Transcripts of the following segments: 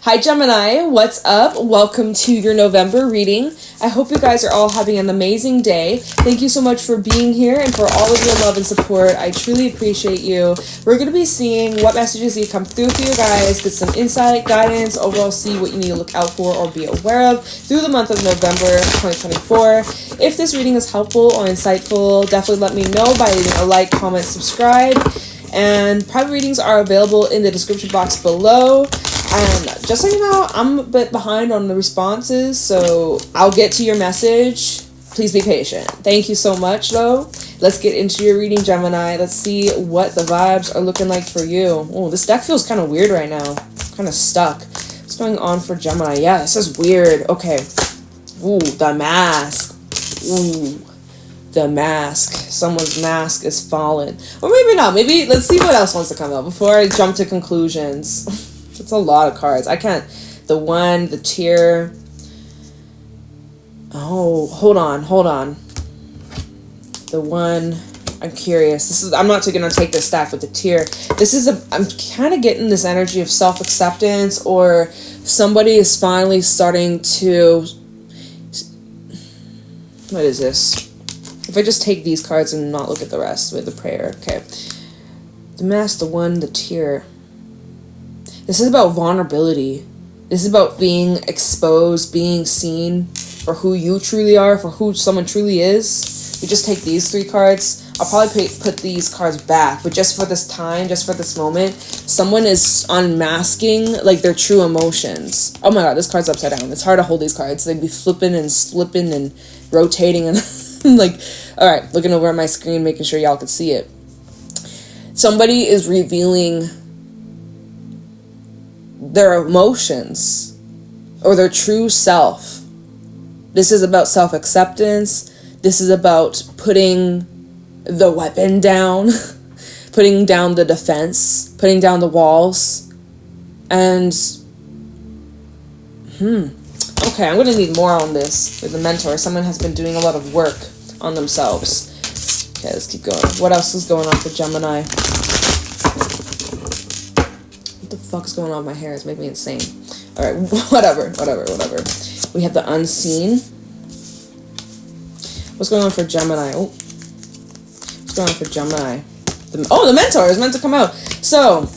Hi Gemini, what's up? Welcome to your November reading. I hope you guys are all having an amazing day. Thank you so much for being here and for all of your love and support. I truly appreciate you. We're going to be seeing what messages need to come through for you guys, get some insight, guidance, overall see what you need to look out for or be aware of through the month of November 2024. If this reading is helpful or insightful, definitely let me know by leaving a like, comment, subscribe. And private readings are available in the description box below. And just so you know, I'm a bit behind on the responses, so I'll get to your message. Please be patient. Thank you so much, though. Let's get into your reading, Gemini. Let's see what the vibes are looking like for you. Oh, this deck feels kind of weird right now. Kind of stuck. What's going on for Gemini? Yeah, this is weird. Okay. Ooh, the mask. Ooh, the mask. Someone's mask is fallen. Or maybe not. Maybe, let's see what else wants to come up before I jump to conclusions. It's a lot of cards. I can't. The one, the tier. Oh, hold on. The one. I'm curious. I'm not gonna take this stack with the tier. I'm kind of getting this energy of self-acceptance, or somebody is finally starting to. What is this? If I just take these cards and not look at the rest with the prayer. Okay. The mask, the one, the tier. This is about vulnerability. This is about being exposed, being seen for who you truly are, for who someone truly is. We just take these three cards. I'll probably put these cards back, but just for this time, just for this moment, someone is unmasking like their true emotions. Oh my god, this card's upside down. It's hard to hold these cards. They'd be flipping and slipping and rotating and like, all right, looking over at my screen, making sure y'all can see it. Somebody is revealing their emotions or their true self. This is about self-acceptance. This is about putting the weapon down, putting down the defense, putting down the walls. And okay, I'm gonna need more on this with the mentor. Someone has been doing a lot of work on themselves. Okay, let's keep going. What else is going on for Gemini? What the fuck is going on with my hair? It's making me insane. All right, whatever. We have the unseen. What's going on for Gemini? Oh, what's going on for Gemini? The mentor is meant to come out. So,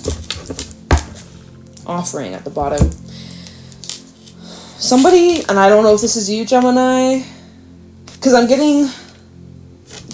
offering at the bottom. Somebody, and I don't know if this is you, Gemini, because I'm getting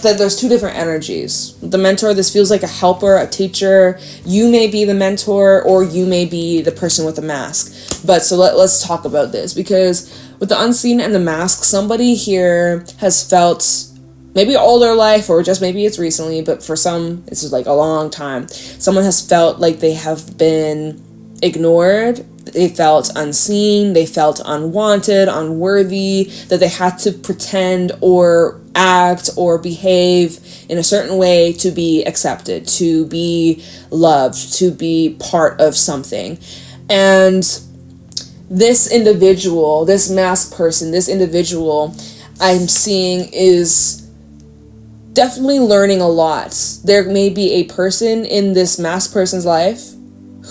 that there's two different energies. The mentor, this feels like a helper, a teacher. You may be the mentor, or you may be the person with the mask. But so let's talk about this, because with the unseen and the mask, somebody here has felt, maybe all their life, or just maybe it's recently, but for some, this is like a long time. Someone has felt like they have been ignored. They felt unseen, they felt unwanted, unworthy, that they had to pretend or act or behave in a certain way to be accepted, to be loved, to be part of something. And this individual, this masked person, this individual I'm seeing is definitely learning a lot. There may be a person in this masked person's life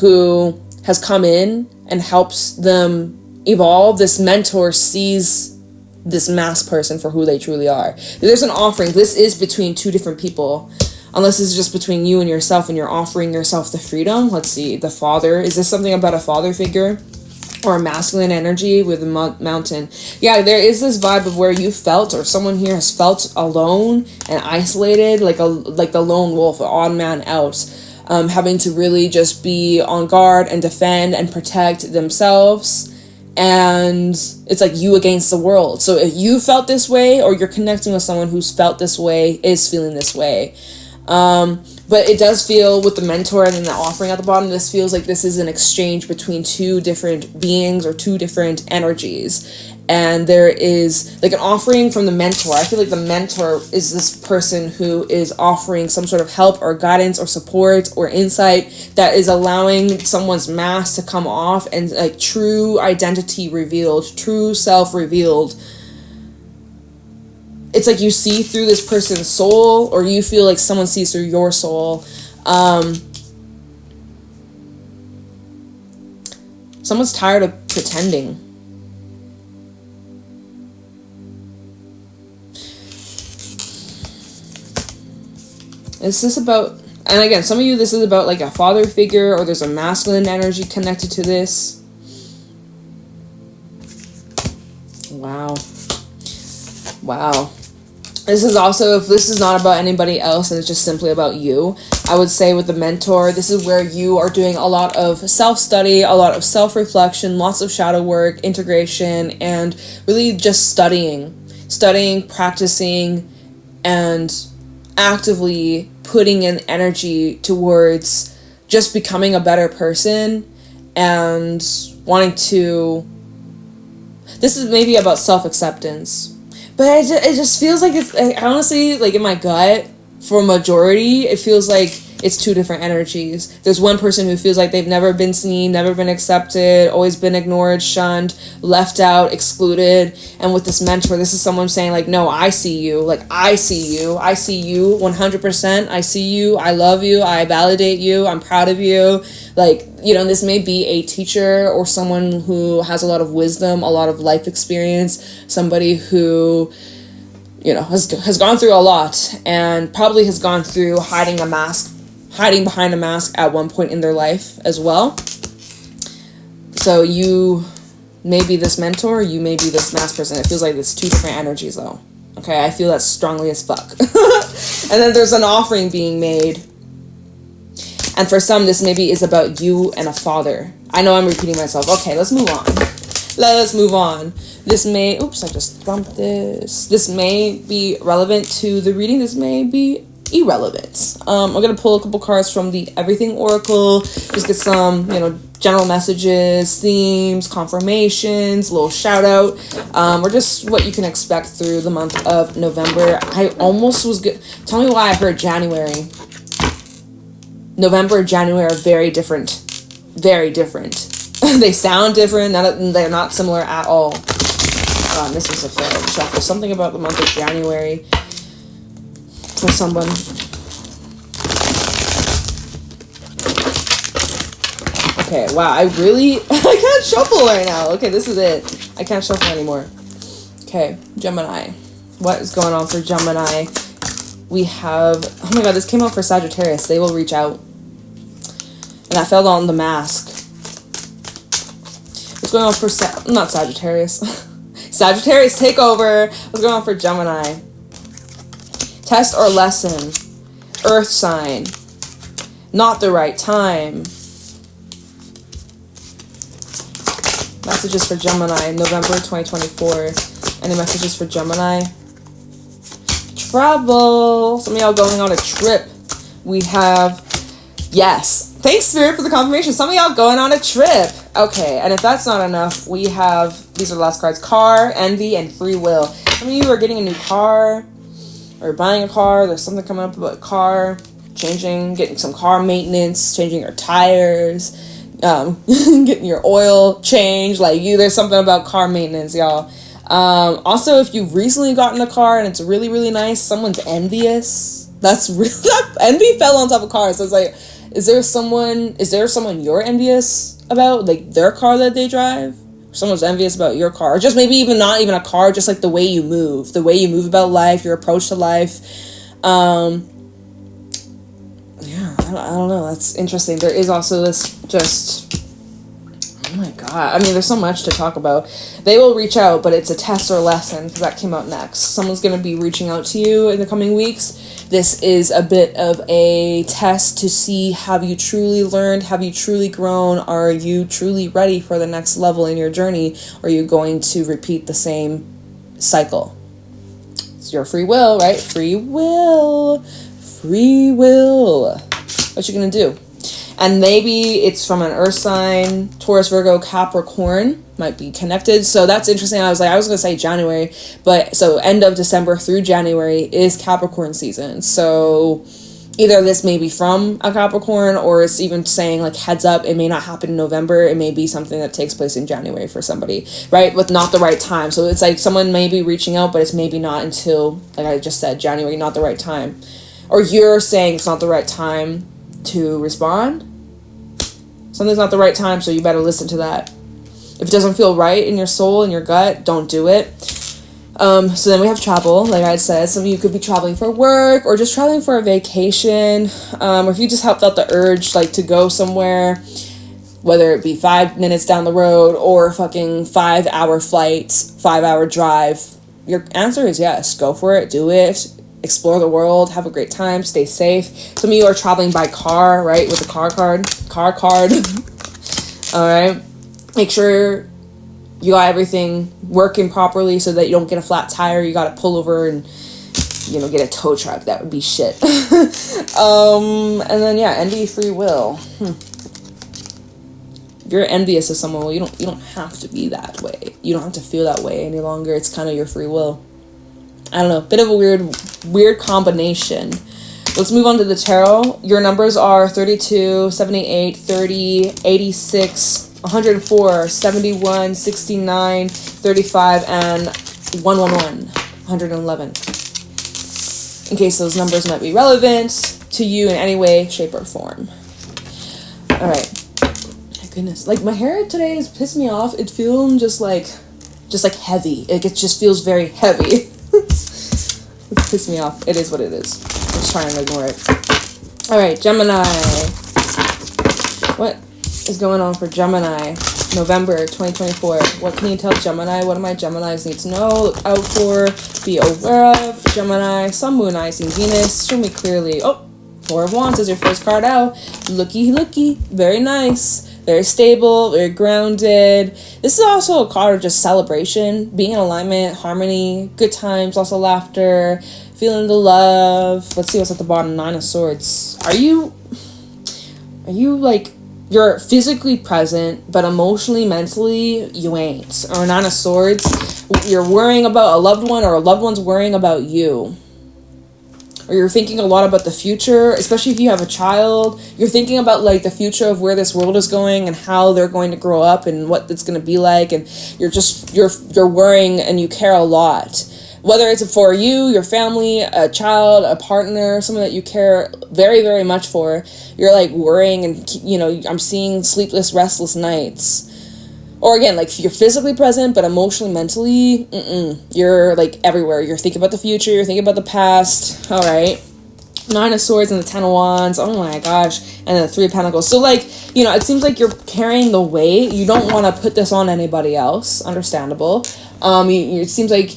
who has come in and helps them evolve. This mentor sees this masked person for who they truly are. There's an offering. This is between two different people. Unless this is just between you and yourself and you're offering yourself the freedom. Let's see. The father. Is this something about a father figure? Or a masculine energy with a mountain? Yeah, there is this vibe of where you felt, or someone here has felt alone and isolated, like the lone wolf, an odd man out. Having to really just be on guard and defend and protect themselves. And it's like you against the world. So if you felt this way, or you're connecting with someone who's felt this way, is feeling this way. But it does feel, with the mentor and then the offering at the bottom, this feels like this is an exchange between two different beings or two different energies. And there is like an offering from the mentor. I feel like the mentor is this person who is offering some sort of help or guidance or support or insight that is allowing someone's mask to come off and like true identity revealed, true self revealed. It's like you see through this person's soul, or you feel like someone sees through your soul. Someone's tired of pretending. Is this about, and again, some of you, this is about like a father figure, or there's a masculine energy connected to this. Wow. Wow. This is also, if this is not about anybody else and it's just simply about you, I would say with the mentor, this is where you are doing a lot of self-study, a lot of self-reflection, lots of shadow work, integration, and really just studying, practicing, and actively putting in energy towards just becoming a better person and wanting to, this is maybe about self-acceptance. But it just feels like it's, honestly, like in my gut, for a majority, it feels like it's two different energies. There's one person who feels like they've never been seen, never been accepted, always been ignored, shunned, left out, excluded. And with this mentor, this is someone saying like, no, I see you. Like, I see you 100%. I see you. I love you. I validate you. I'm proud of you. Like, you know, this may be a teacher or someone who has a lot of wisdom, a lot of life experience, somebody who, you know, has gone through a lot and probably has gone through hiding behind a mask at one point in their life as well. So you may be this mentor, you may be this mask person. It feels like it's two different energies though. Okay, I feel that strongly as fuck. And then there's an offering being made. And for some, this maybe is about you and a father. I know I'm repeating myself. Okay, let's move on. Let's move on. This may, oops, I just bumped this. This may be relevant to the reading. This may be irrelevant. I'm going to pull a couple cards from the Everything Oracle. Just get some, you know, general messages, themes, confirmations, little shout out, or just what you can expect through the month of November. I almost was good. Tell me why I heard January. November and January are very different. Very different. They sound different. They're not similar at all. This was a failed shuffle. Something about the month of January for someone. Okay, wow. I can't shuffle right now. Okay, this is it. I can't shuffle anymore. Okay, Gemini. What is going on for Gemini? We have, oh my god, this came out for Sagittarius. They will reach out. And I fell on the mask. What's going on for not Sagittarius. Sagittarius, take over. What's going on for Gemini? Test or lesson. Earth sign. Not the right time. Messages for Gemini, November 2024. Any messages for Gemini? Travel. Some of y'all going on a trip. We have, yes. Thanks, Spirit, for the confirmation. Some of y'all going on a trip. Okay, and if that's not enough, we have, these are the last cards, car, envy, and free will. Some of you are getting a new car, or buying a car. There's something coming up about car, getting some car maintenance, changing your tires, getting your oil changed. Like, there's something about car maintenance, y'all. Also, if you've recently gotten a car and it's really, really nice, someone's envious. That's real. Envy fell on top of cars. So it's like, is there someone you're envious about, like their car that they drive? Someone's envious about your car, or just maybe even not even a car, just like the way you move about life, your approach to life. Yeah, I don't know. That's interesting. There is also this just, oh my god. I mean, there's so much to talk about. They will reach out, but it's a test or lesson, because that came out next. Someone's going to be reaching out to you in the coming weeks. This is a bit of a test to see, have you truly learned? Have you truly grown? Are you truly ready for the next level in your journey? Or are you going to repeat the same cycle? It's your free will, right? Free will. Free will. What you gonna do? And maybe it's from an earth sign, Taurus, Virgo, Capricorn might be connected. So that's interesting. I was going to say January, but so end of December through January is Capricorn season. So either this may be from a Capricorn, or it's even saying like heads up, it may not happen in November. It may be something that takes place in January for somebody, right? With not the right time. So it's like someone may be reaching out, but it's maybe not until, like I just said, January, not the right time. Or you're saying it's not the right time to respond. Something's not the right time, so you better listen to that. If it doesn't feel right in your soul, in your gut, don't do it. So then we have travel, like I said. Some of you could be traveling for work or just traveling for a vacation. Or if you just helped out the urge, like, to go somewhere, whether it be 5 minutes down the road or fucking 5-hour flights, 5-hour drive, your answer is yes. Go for it. Do it. Explore the world. Have a great time. Stay safe. Some of you are traveling by car, right? With a car card. All right. Make sure you got everything working properly so that you don't get a flat tire. You got to pull over and, get a tow truck. That would be shit. And then, yeah, envy, free will. If you're envious of someone, well, you don't have to be that way. You don't have to feel that way any longer. It's kind of your free will. I don't know. Bit of a weird combination. Let's move on to the tarot. Your numbers are 32, 78, 30, 86, 104, 71, 69, 35, and 111, 111. In case those numbers might be relevant to you in any way, shape, or form. All right. My goodness. Like, my hair today has pissed me off. It feels just like heavy. It just feels very heavy. It's pissed me off. It is what it is. I'm just trying to ignore it. All right, Gemini. What is going on for Gemini? November 2024. What can you tell Gemini? What do my Geminis need to know? Look out for. Be aware of. Gemini, Sun, Moon, Rising, Venus. Show me clearly. Oh, Four of Wands is your first card out. Looky. Very nice. Very stable, very grounded. This is also a card of just celebration, being in alignment, harmony, good times, also laughter, feeling the love. Let's see what's at the bottom. 9 of Swords. Are you like, you're physically present, but emotionally, mentally, you ain't? Or 9 of Swords, you're worrying about a loved one, or a loved one's worrying about you. Or you're thinking a lot about the future, especially if you have a child. You're thinking about, like, the future of where this world is going and how they're going to grow up and what it's going to be like. And you're worrying and you care a lot. Whether it's for you, your family, a child, a partner, someone that you care very, very much for. You're, like, worrying and, I'm seeing sleepless, restless nights. Or again, like, you're physically present, but emotionally, mentally, you're, like, everywhere. You're thinking about the future. You're thinking about the past. All right. 9 of Swords and the 10 of Wands. Oh, my gosh. And then the 3 of Pentacles. So, like, it seems like you're carrying the weight. You don't want to put this on anybody else. Understandable. It seems like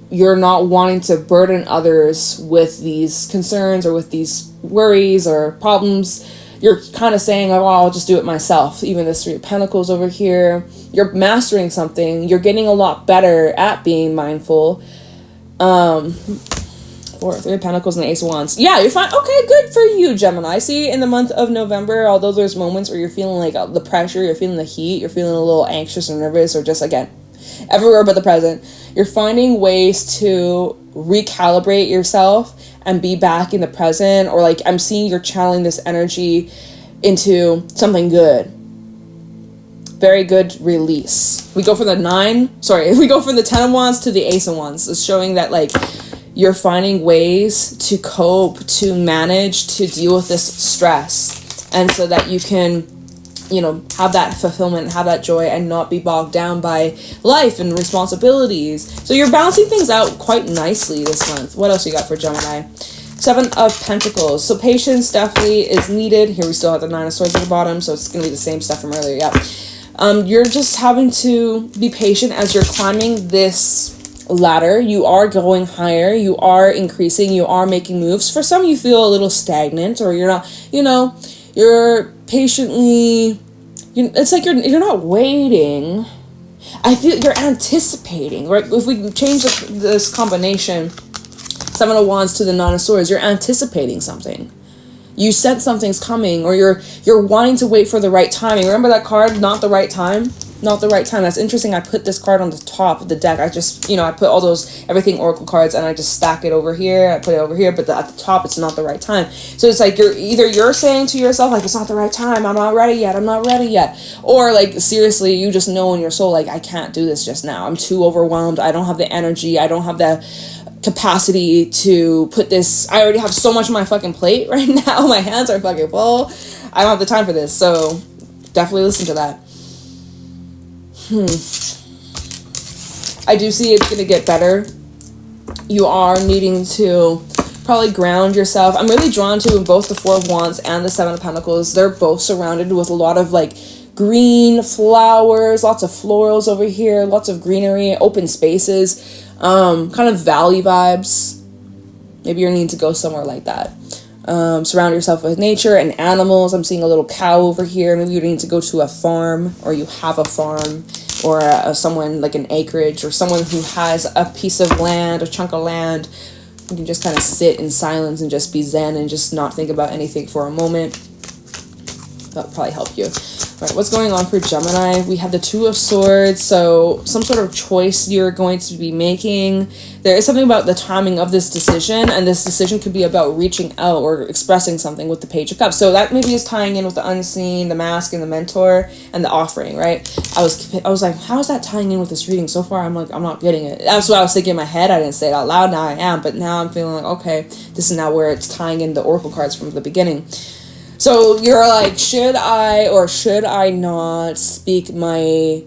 you're not wanting to burden others with these concerns or with these worries or problems. You're kind of saying, oh, I'll just do it myself. Even this 3 of Pentacles over here. You're mastering something. You're getting a lot better at being mindful. 3 of Pentacles and the Ace of Wands. Yeah, you're fine. Okay, good for you, Gemini. See, in the month of November, although there's moments where you're feeling like the pressure, you're feeling the heat, you're feeling a little anxious or nervous, or just, again, everywhere but the present, you're finding ways to recalibrate yourself and be back in the present. Or, like, I'm seeing you're channeling this energy into something good. Very good release. We go from the 10 of Wands to the Ace of Wands. It's showing that, like, you're finding ways to cope, to manage, to deal with this stress. And so that you can, have that fulfillment, have that joy, and not be bogged down by life and responsibilities. So you're balancing things out quite nicely this month. What else you got for Gemini? 7 of Pentacles. So patience definitely is needed. Here we still have the 9 of Swords at the bottom, so it's going to be the same stuff from earlier. Yeah. You're just having to be patient as you're climbing this ladder. You are going higher. You are increasing. You are making moves. For some, you feel a little stagnant, or you're not, you're patiently, it's like you're not waiting. I feel you're anticipating, right? If we change this combination, 7 of Wands to the 9 of Swords, you're anticipating something. You sense something's coming, or you're wanting to wait for the right timing. Remember that card, not the right time? Not the right time. That's interesting. I put this card on the top of the deck. I just, I put all those everything oracle cards and I just stack it over here. I put it over here, but at the top, it's not the right time. So it's like you're saying to yourself, like, it's not the right time. I'm not ready yet. Or, like, seriously, you just know in your soul, like, I can't do this just now. I'm too overwhelmed. I don't have the energy. I don't have the capacity to put this. I already have so much on my fucking plate right now. My hands are fucking full. I don't have the time for this. So definitely listen to that. I do see it's going to get better. You are needing to probably ground yourself. I'm really drawn to both the Four of Wands and the Seven of Pentacles. They're both surrounded with a lot of like green flowers, lots of florals over here, lots of greenery, open spaces, kind of valley vibes. Maybe you're needing to go somewhere like that. Surround yourself with nature and animals. I'm seeing a little cow over here. Maybe you need to go to a farm, or you have a farm, or someone like an acreage, or someone who has a piece of land, a chunk of land. You can just kind of sit in silence and just be zen and just not think about anything for a moment. That'll probably help you. All right, what's going on for Gemini? We have the Two of Swords, so some sort of choice you're going to be making. There is something about the timing of this decision, and this decision could be about reaching out or expressing something with the Page of Cups. So that maybe is tying in with the unseen, the mask, and the mentor, and the offering, right? I was like, how is that tying in with this reading? So far, I'm like, I'm not getting it. That's what I was thinking in my head. I didn't say it out loud. Now I am, but now I'm feeling like, okay, this is now where it's tying in the Oracle cards from the beginning. So you're like, should I or should I not speak my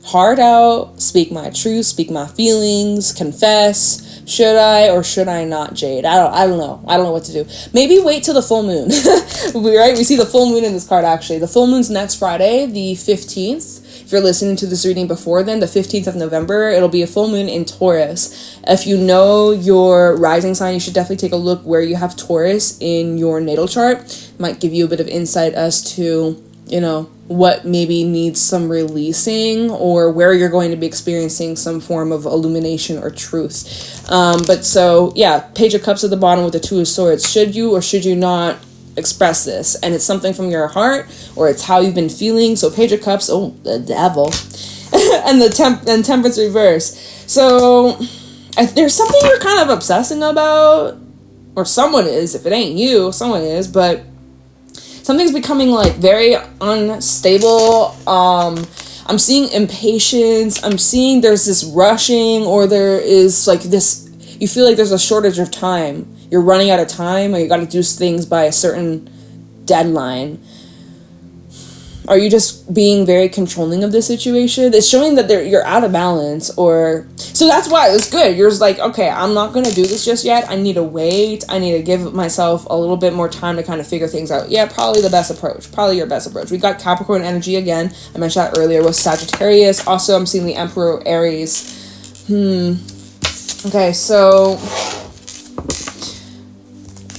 heart out, speak my truth, speak my feelings, confess? Should I or should I not, Jade? I don't know. I don't know what to do. Maybe wait till the full moon. Right? We see the full moon in this card, actually. The full moon's next Friday, the 15th. If you're listening to this reading before then, the 15th of November, it'll be a full moon in Taurus. If you know your rising sign, you should definitely take a look where you have Taurus in your natal chart. It might give you a bit of insight as to, you know, what maybe needs some releasing, or where you're going to be experiencing some form of illumination or truth. But so, yeah, Page of Cups at the bottom with the Two of Swords. Should you or should you not express this? And it's something from your heart, or it's how you've been feeling. So Page of Cups, oh, the devil. And the Temperance reverse. So there's something you're kind of obsessing about, or someone is. If it ain't you, someone is, but something's becoming like very unstable. I'm seeing impatience. I'm seeing there's this rushing, or there is like this, you feel like there's a shortage of time. You're running out of time, or you got to do things by a certain deadline. Are you just being very controlling of the situation? It's showing that you're out of balance, or so that's why it's good. You're just like, okay, I'm not going to do this just yet. I need to wait. I need to give myself a little bit more time to kind of figure things out. Yeah, probably the best approach. Probably your best approach. We got Capricorn energy again. I mentioned that earlier with Sagittarius. Also, I'm seeing the Emperor Aries. Okay, so,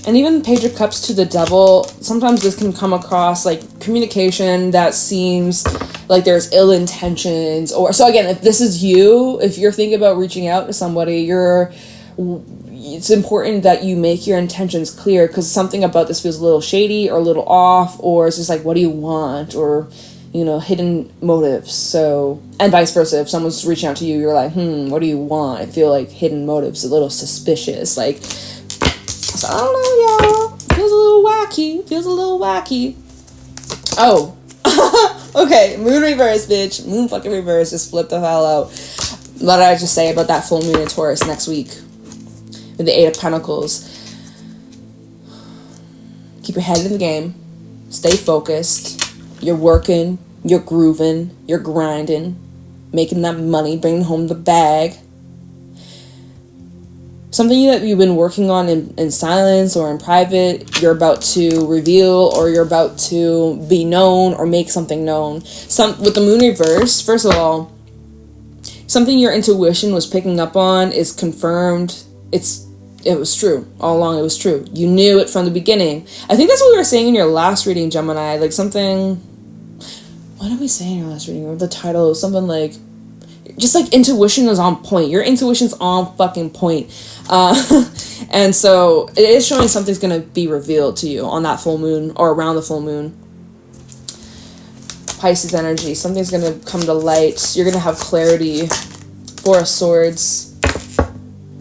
and even Page of Cups to the Devil, sometimes this can come across like communication that seems like there's ill intentions. Or so again, if this is you, if you're thinking about reaching out to somebody, it's important that you make your intentions clear, because something about this feels a little shady or a little off, or it's just like, what do you want? Or, you know, hidden motives. So, and vice versa. If someone's reaching out to you, you're like, what do you want? I feel like hidden motives, a little suspicious. Like, so I don't know, y'all. Feels a little wacky. Oh. Okay, moon reverse, bitch. Moon fucking reverse. Just flip the hell out. What did I just say about that full moon in Taurus next week? With the Eight of Pentacles. Keep your head in the game. Stay focused. You're working. You're grooving. You're grinding. Making that money. Bringing home the bag. Something that you've been working on in silence or in private, you're about to reveal, or you're about to be known or make something known. With the moon reverse, first of all, something your intuition was picking up on is confirmed. It was true. All along it was true. You knew it from the beginning. I think that's what we were saying in your last reading, Gemini. Like something, what did we say in your last reading? Or the title was something like, just like intuition is on point. Your intuition's on fucking point. And so it is showing something's going to be revealed to you on that full moon, or around the full moon. Pisces energy. Something's going to come to light. You're going to have clarity. Four of Swords.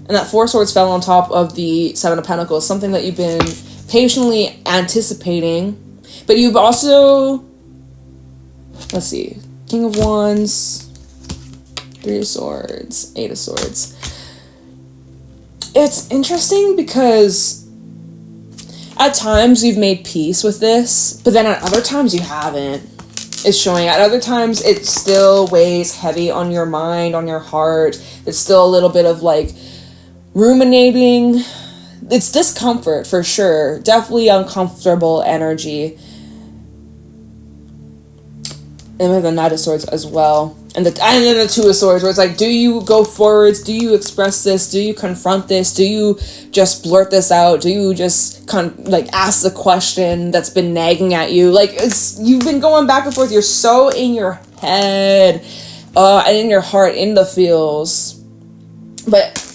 And that Four of Swords fell on top of the Seven of Pentacles. Something that you've been patiently anticipating. But you've also, let's see, King of Wands, Three of Swords, Eight of Swords. It's interesting because at times you've made peace with this, but then at other times you haven't. is showing. At other times, it still weighs heavy on your mind, on your heart. It's still a little bit of like ruminating. It's discomfort for sure. Definitely uncomfortable energy. And we have the Knight of Swords as well. And then the Two of Swords, where it's like, do you go forwards? Do you express this? Do you confront this? Do you just blurt this out? Do you just ask the question that's been nagging at you? Like, you've been going back and forth. You're so in your head and in your heart, in the feels. But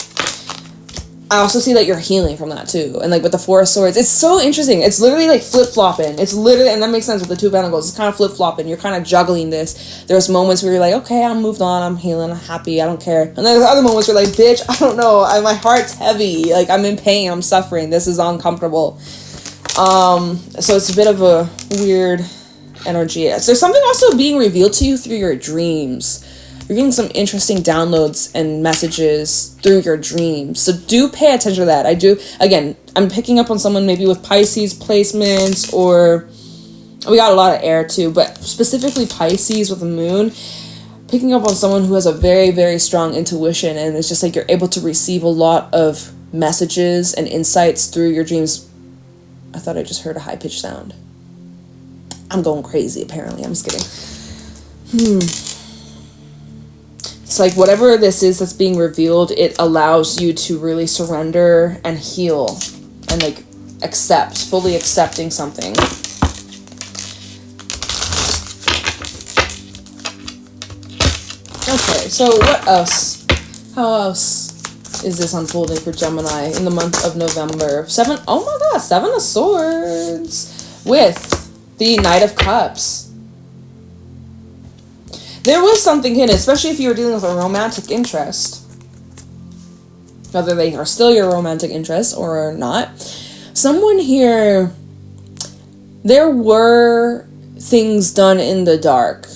I also see that you're healing from that too. And like with the Four of Swords, it's so interesting. It's literally like flip-flopping. It's literally, and that makes sense with the Two of Pentacles. It's kind of flip-flopping. You're kind of juggling this. There's moments where you're like, okay, I'm moved on. I'm healing. I'm happy. I don't care. And then there's other moments where you're like, bitch, I don't know. My heart's heavy. Like, I'm in pain. I'm suffering. This is uncomfortable. So it's a bit of a weird energy. So there's something also being revealed to you through your dreams. You're getting some interesting downloads and messages through your dreams. So do pay attention to that. Again, I'm picking up on someone maybe with Pisces placements, or we got a lot of air too, but specifically Pisces with the moon. Picking up on someone who has a very, very strong intuition, and it's just like you're able to receive a lot of messages and insights through your dreams. I thought I just heard a high-pitched sound. I'm going crazy, apparently. I'm just kidding. It's like whatever this is that's being revealed, it allows you to really surrender and heal and like fully accepting something. Okay, so what else? How else is this unfolding for Gemini in the month of November? Seven of Swords with the Knight of Cups. There was something hidden, especially if you were dealing with a romantic interest. Whether they are still your romantic interest or not. Someone here, there were things done in the dark.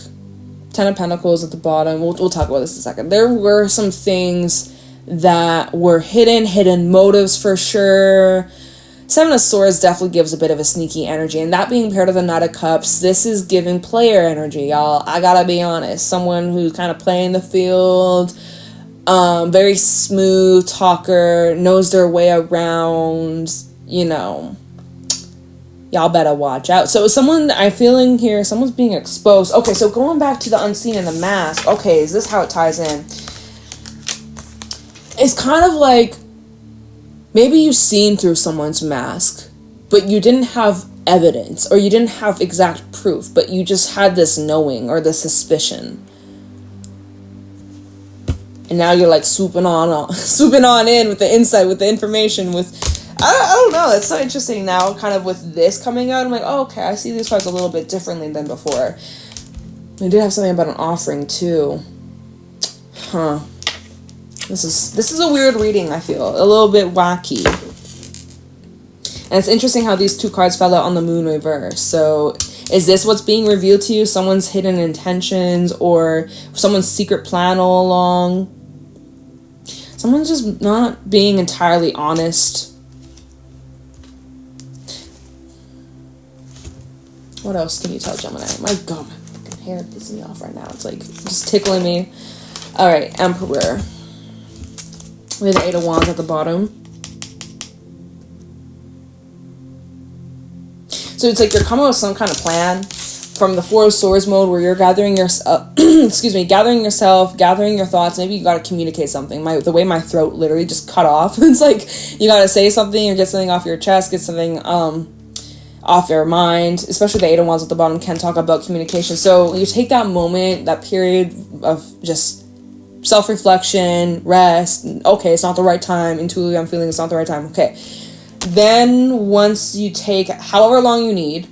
Ten of Pentacles at the bottom. We'll talk about this in a second. There were some things that were hidden motives for sure. Seven of Swords definitely gives a bit of a sneaky energy, and that being paired with the Knight of Cups, this is giving player energy, y'all. I gotta be honest. Someone who's kind of playing the field, very smooth talker, knows their way around, y'all better watch out. So someone, I'm feeling here, someone's being exposed. Okay, so going back to the unseen and the mask, okay, is this how it ties in? It's kind of like, maybe you've seen through someone's mask, but you didn't have evidence, or you didn't have exact proof, but you just had this knowing or this suspicion. And now you're like swooping on in with the insight, with the information, I don't know, it's so interesting now, kind of with this coming out. I'm like, oh, okay, I see these cards a little bit differently than before. We did have something about an offering too. Huh. This is a weird reading, I feel. A little bit wacky. And it's interesting how these two cards fell out on the moon reverse. So is this what's being revealed to you? Someone's hidden intentions or someone's secret plan all along? Someone's just not being entirely honest. What else can you tell Gemini? My God, my fucking hair pissing me off right now. It's like just tickling me. All right, Emperor. We have the Eight of Wands at the bottom. So it's like you're coming with some kind of plan from the Four of Swords mode where you're gathering yourself, gathering your thoughts. Maybe you got to communicate something. The way my throat literally just cut off. It's like you got to say something or get something off your chest, get something off your mind. Especially the Eight of Wands at the bottom can talk about communication. So you take that moment, that period of just self-reflection, rest. Okay, it's not the right time. Intuitively, I'm feeling it's not the right time. Okay. Then once you take however long you need,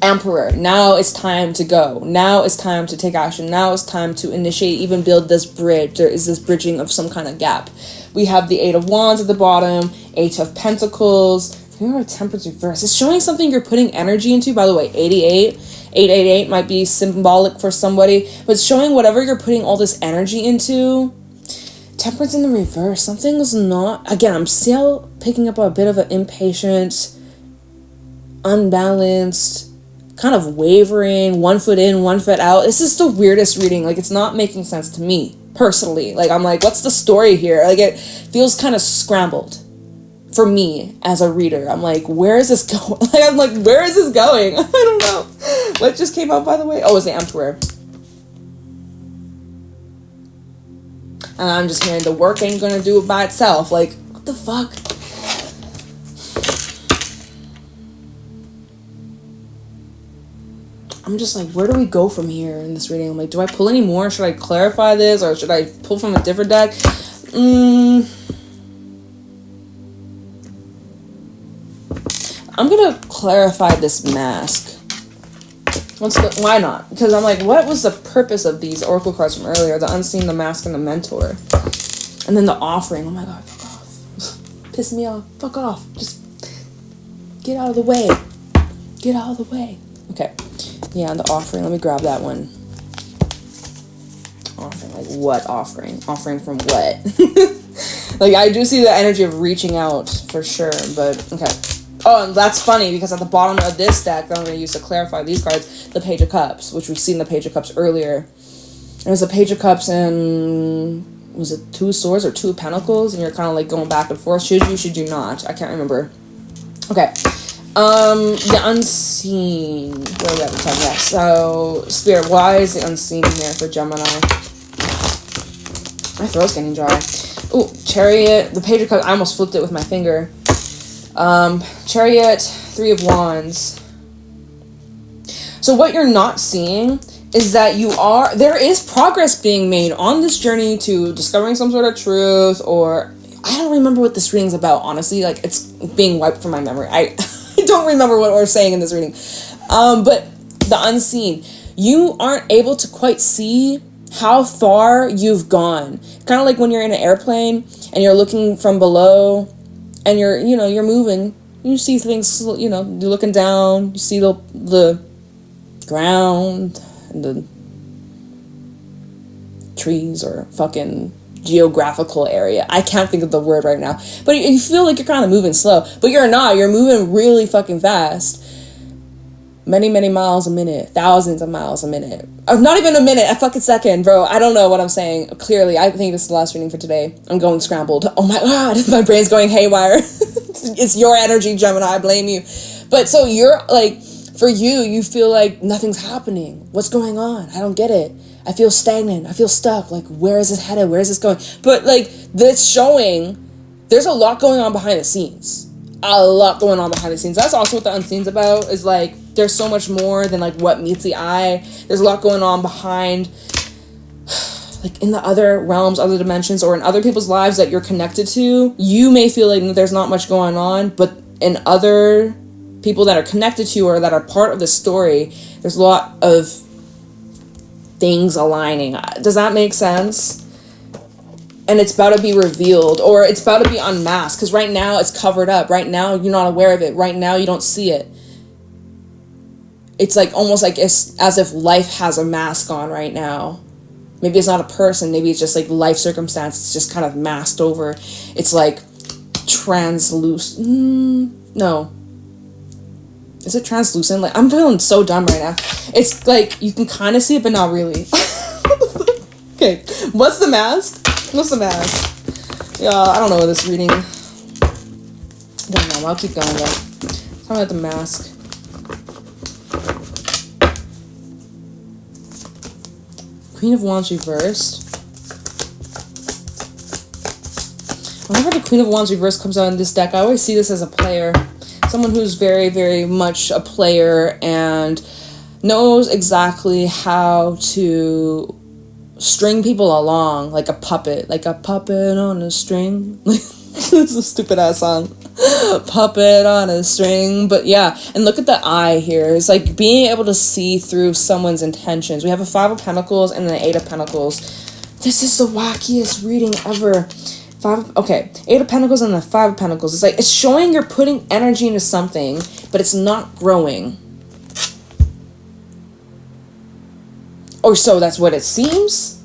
Emperor, now it's time to go. Now it's time to take action. Now it's time to initiate, even build this bridge. There is this bridging of some kind of gap. We have the Eight of Wands at the bottom, Eight of Pentacles, Temperance reverse. It's showing something you're putting energy into. By the way, 888 might be symbolic for somebody, but it's showing whatever you're putting all this energy into. Temperance in the reverse. Something's not, again, I'm still picking up a bit of an impatient, unbalanced, kind of wavering, 1 foot in, 1 foot out. This is the weirdest reading. Like, it's not making sense to me, personally. Like, I'm like, what's the story here? Like, it feels kind of scrambled for me as a reader. I'm like, where is this going? Like, I'm like, where is this going? I don't know. What just came out, by the way? Oh, it's the Emperor. And I'm just hearing the work ain't gonna do it by itself. Like, what the fuck? I'm just like, where do we go from here in this reading? I'm like, do I pull any more? Should I clarify this? Or should I pull from a different deck? I'm gonna clarify this mask. Why not? Because I'm like, what was the purpose of these oracle cards from earlier? The unseen, the mask, and the mentor. And then the offering. Oh my god, fuck off. Piss me off. Fuck off. Just get out of the way. Get out of the way. Okay. Yeah, the offering. Let me grab that one. Offering. Like, what offering? Offering from what? Like, I do see the energy of reaching out for sure, but okay. Oh, and that's funny because at the bottom of this deck that I'm going to use to clarify these cards, the Page of Cups, which we've seen the Page of Cups earlier. It was a Page of Cups and was it 2 Swords or 2 Pentacles? And you're kind of like going back and forth. Should you not? I can't remember. Okay. The Unseen. Where are we at the time? Yeah. So, Spirit, why is the Unseen here for Gemini? My throat's getting dry. Ooh, Chariot. The Page of Cups. I almost flipped it with my finger. Chariot, 3 of Wands. So what you're not seeing is that there is progress being made on this journey to discovering some sort of truth, or I don't remember what this reading's about, honestly. Like, it's being wiped from my memory. I don't remember what we're saying in this reading. But the Unseen, you aren't able to quite see how far you've gone. Kind of like when you're in an airplane and you're looking from below and you're moving. You see things, you're looking down, you see the ground and the trees or fucking geographical area. I can't think of the word right now. But you feel like you're kind of moving slow. But you're not. You're moving really fucking fast. Many, many miles a minute. Thousands of miles a minute. Not even a minute. A fucking second, bro. I don't know what I'm saying. Clearly, I think this is the last reading for today. I'm going scrambled. Oh my god. My brain's going haywire. It's your energy, Gemini. I blame you. But so you're like, for you feel like nothing's happening. What's going on? I don't get it. I feel stagnant. I feel stuck. Like, where is this headed? Where is this going? But like, this showing, there's a lot going on behind the scenes. A lot going on behind the scenes. That's also what the Unseen's about, is like, there's so much more than like what meets the eye. There's a lot going on behind, like in the other realms, other dimensions, or in other people's lives that you're connected to. You may feel like there's not much going on, but in other people that are connected to you or that are part of the story, there's a lot of things aligning. Does that make sense? And it's about to be revealed, or it's about to be unmasked, because right now it's covered up. Right now you're not aware of it. Right now you don't see it. It's like almost like it's as if life has a mask on right now. Maybe it's not a person. Maybe it's just like life circumstance. It's just kind of masked over. It's like translucent. No. Is it translucent? Like, I'm feeling so dumb right now. It's like you can kind of see it, but not really. Okay. What's the mask? What's the mask? Yeah, I don't know this reading. I don't know. I'll keep going though. Tell me about the mask. Queen of Wands reversed. Whenever the Queen of Wands reversed comes out in this deck, I always see this as a player. Someone who's very, very much a player and knows exactly how to string people along like a puppet. Like a puppet on a string. It's a stupid ass song. Puppet on a string. But yeah, and look at the eye here. It's like being able to see through someone's intentions. We have a 5 of Pentacles and an 8 of Pentacles. This is the wackiest reading ever. 8 of Pentacles and the 5 of Pentacles. It's like it's showing you're putting energy into something, but it's not growing. Or so that's what it seems.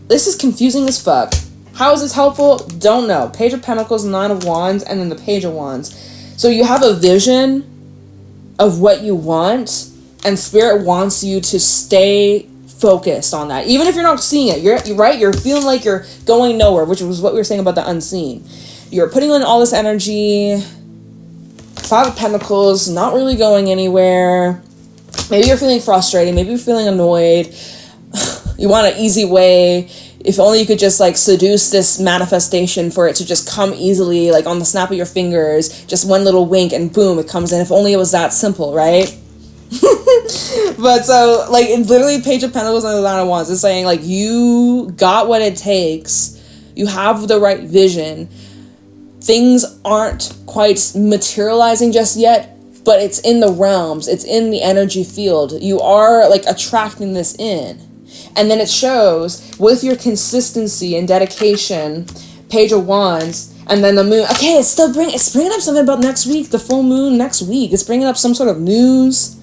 This is confusing as fuck. How is this helpful? Don't know. Page of Pentacles, 9 of Wands, and then the Page of Wands. So you have a vision of what you want, and Spirit wants you to stay focused on that. Even if you're not seeing it, you're right, you're feeling like you're going nowhere, which was what we were saying about the unseen. You're putting in all this energy, Five of Pentacles, not really going anywhere. Maybe you're feeling frustrated, maybe you're feeling annoyed. You want an easy way. If only you could just like seduce this manifestation for it to just come easily, like on the snap of your fingers, just one little wink and boom, it comes in. If only it was that simple, right? But so like it's literally Page of Pentacles and the Nine of Wands. It's saying like you got what it takes. You have the right vision. Things aren't quite materializing just yet, but it's in the realms. It's in the energy field. You are like attracting this in. And then it shows with your consistency and dedication, Page of Wands, and then the moon. Okay, it's bringing up something about next week, the full moon next week. It's bringing up some sort of news.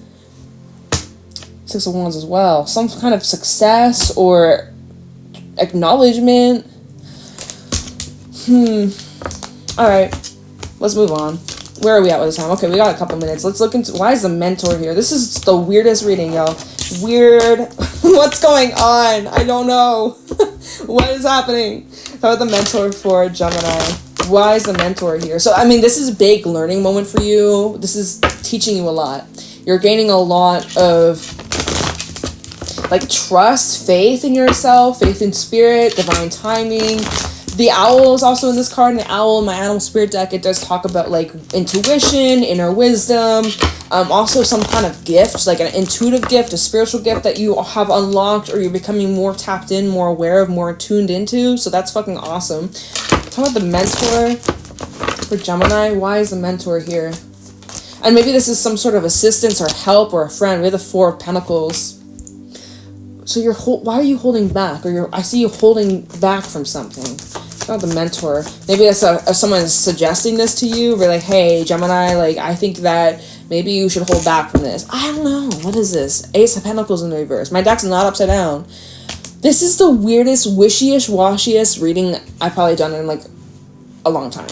Six of Wands as well. Some kind of success or acknowledgement. All right, let's move on. Where are we at with the time? Okay, we got a couple minutes. Let's look into, why is the Mentor here? This is the weirdest reading, y'all. Weird. What's going on? I don't know. What is happening? How about the Mentor for Gemini? Why is the Mentor here? So, I mean, this is a big learning moment for you. This is teaching you a lot. You're gaining a lot of, like, trust, faith in yourself, faith in spirit, divine timing. The owl is also in this card, and the owl in my animal spirit deck, it does talk about like intuition, inner wisdom, also some kind of gift, like an intuitive gift, a spiritual gift that you have unlocked or you're becoming more tapped in, more aware of, more tuned into. So that's fucking awesome. Talk about the Mentor for Gemini. Why is the Mentor here? And maybe this is some sort of assistance or help or a friend. We have the Four of Pentacles. So why are you holding back? Or I see you holding back from something. Not the Mentor. Maybe that's if someone is suggesting this to you. We're like, hey, Gemini, like, I think that maybe you should hold back from this. I don't know. What is this? Ace of Pentacles in the reverse. My deck's not upside down. This is the weirdest, wishy-ish, washiest reading I've probably done in, like, a long time.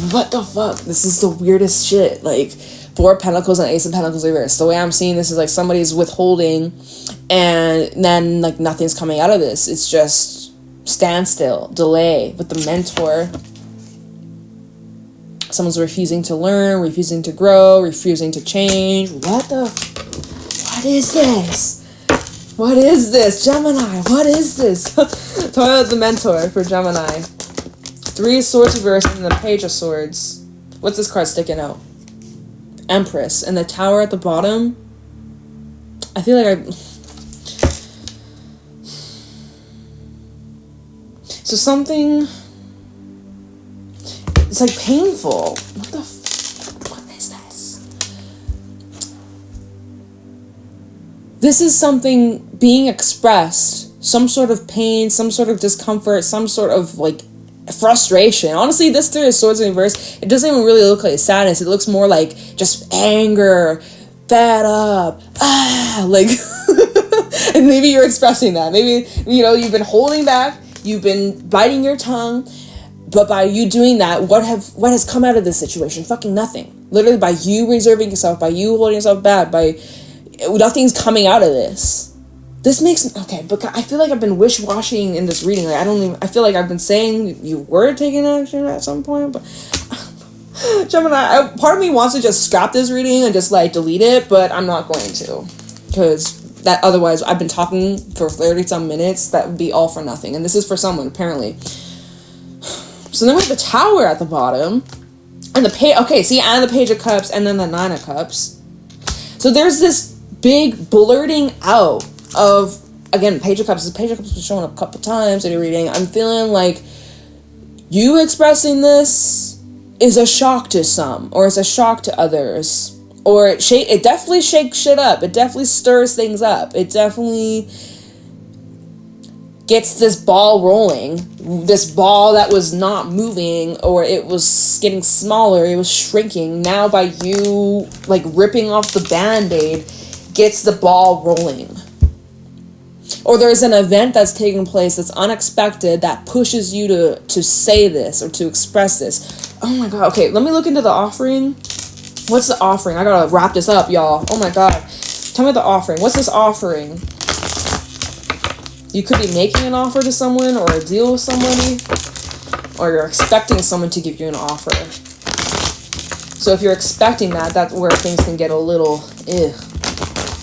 What the fuck? This is the weirdest shit. Like, Four of Pentacles and Ace of Pentacles reverse. The way I'm seeing this is like somebody's withholding and then like nothing's coming out of this. It's just standstill, delay with the Mentor. Someone's refusing to learn, refusing to grow, refusing to change. What is this? What is this? Gemini, what is this? Talk about the Mentor for Gemini. Three of Swords reversed and the Page of Swords. What's this card sticking out? Empress and the Tower at the bottom. I feel like so something, it's like painful. What is this? This is something being expressed, some sort of pain, some sort of discomfort, some sort of like frustration. Honestly, this Three of Swords in reverse, it doesn't even really look like sadness. It looks more like just anger, fed up, like and maybe you're expressing that. Maybe, you know, you've been holding back, you've been biting your tongue, but by you doing that, what has come out of this situation? Fucking nothing. Literally, by you reserving yourself, by you holding yourself back, by nothing's coming out of this. This makes, okay, but I feel like I've been wish-washing in this reading. Like, I feel like I've been saying you were taking action at some point, but Gemini, part of me wants to just scrap this reading and just, like, delete it, but I'm not going to. Because that, otherwise, I've been talking for 30-some minutes. That would be all for nothing. And this is for someone, apparently. So then we have the Tower at the bottom. And the and the Page of Cups, and then the Nine of Cups. So there's this big blurting out of, again, Page of Cups. The Page of Cups has been showing up a couple times in your reading. I'm feeling like you expressing this is a shock to some, or it's a shock to others, or it definitely shakes shit up. It definitely stirs things up. It definitely gets this ball rolling. This ball that was not moving, or it was getting smaller, it was shrinking. Now by you, like, ripping off the Band-Aid, gets the ball rolling. Or there's an event that's taking place that's unexpected that pushes you to say this or to express this. Oh my god. Okay, let me look into the offering. What's the offering? I gotta wrap this up, y'all. Oh my god. Tell me the offering. What's this offering? You could be making an offer to someone or a deal with somebody, or you're expecting someone to give you an offer. So if you're expecting that, that's where things can get a little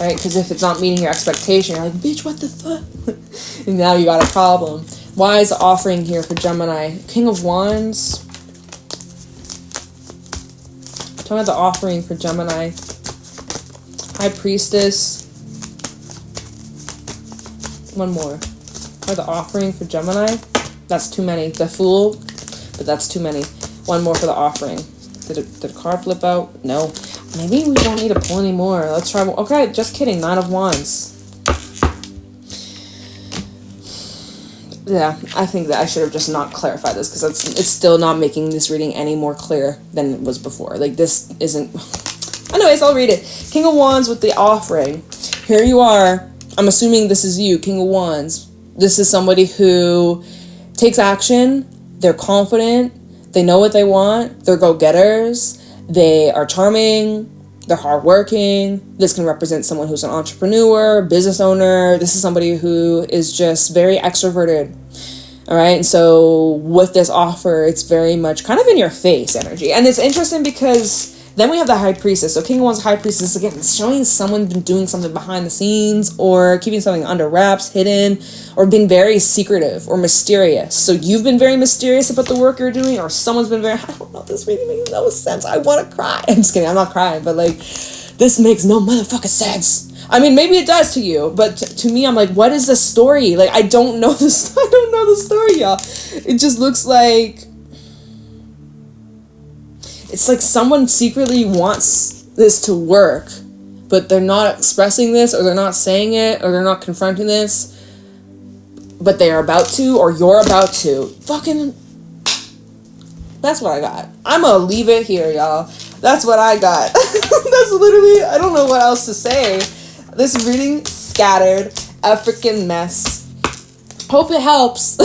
right? Because if it's not meeting your expectation, you're like, bitch, what the fuck? And now you got a problem. Why is the offering here for Gemini? King of Wands. Tell me the offering for Gemini. High Priestess. One more. Or the offering for Gemini. That's too many. The Fool. But that's too many. One more for the offering. Did a card flip out? No. Maybe we don't need to pull any more. Let's try. Okay, just kidding. 9 of Wands. Yeah, I think that I should have just not clarified this because it's still not making this reading any more clear than it was before. Like, this isn't... Anyways, I'll read it. King of Wands with the offering. Here you are. I'm assuming this is you, King of Wands. This is somebody who takes action. They're confident. They know what they want. They're go-getters. They are charming. They're hardworking. This can represent someone who's an entrepreneur, business owner. This is somebody who is just very extroverted. All right. And so with this offer, it's very much kind of in your face energy. And it's interesting because then we have the High Priestess. So King of Wands, High Priestess, again, it's showing someone been doing something behind the scenes or keeping something under wraps, hidden, or been very secretive or mysterious. So you've been very mysterious about the work you're doing, or someone's been very, I don't know, this really makes no sense. I want to cry. I'm just kidding. I'm not crying, but like, this makes no motherfucking sense. I mean, maybe it does to you, but to me, I'm like, what is the story? Like, I don't know this. I don't know the story, y'all. It just looks like, it's like someone secretly wants this to work, but they're not expressing this, or they're not saying it, or they're not confronting this, but they are about to, or you're about to. Fucking, that's what I got. I'm gonna leave it here, y'all. That's what I got. That's literally, I don't know what else to say. This reading, scattered, a freaking mess. Hope it helps.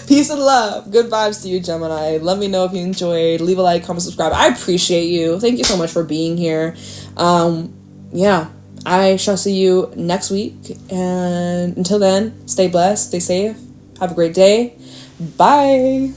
Peace and love. Good vibes to you, Gemini. Let me know if you enjoyed. Leave a like, comment, subscribe. I appreciate you. Thank you so much for being here. Yeah, I shall see you next week. And until then, stay blessed, stay safe. Have a great day. Bye.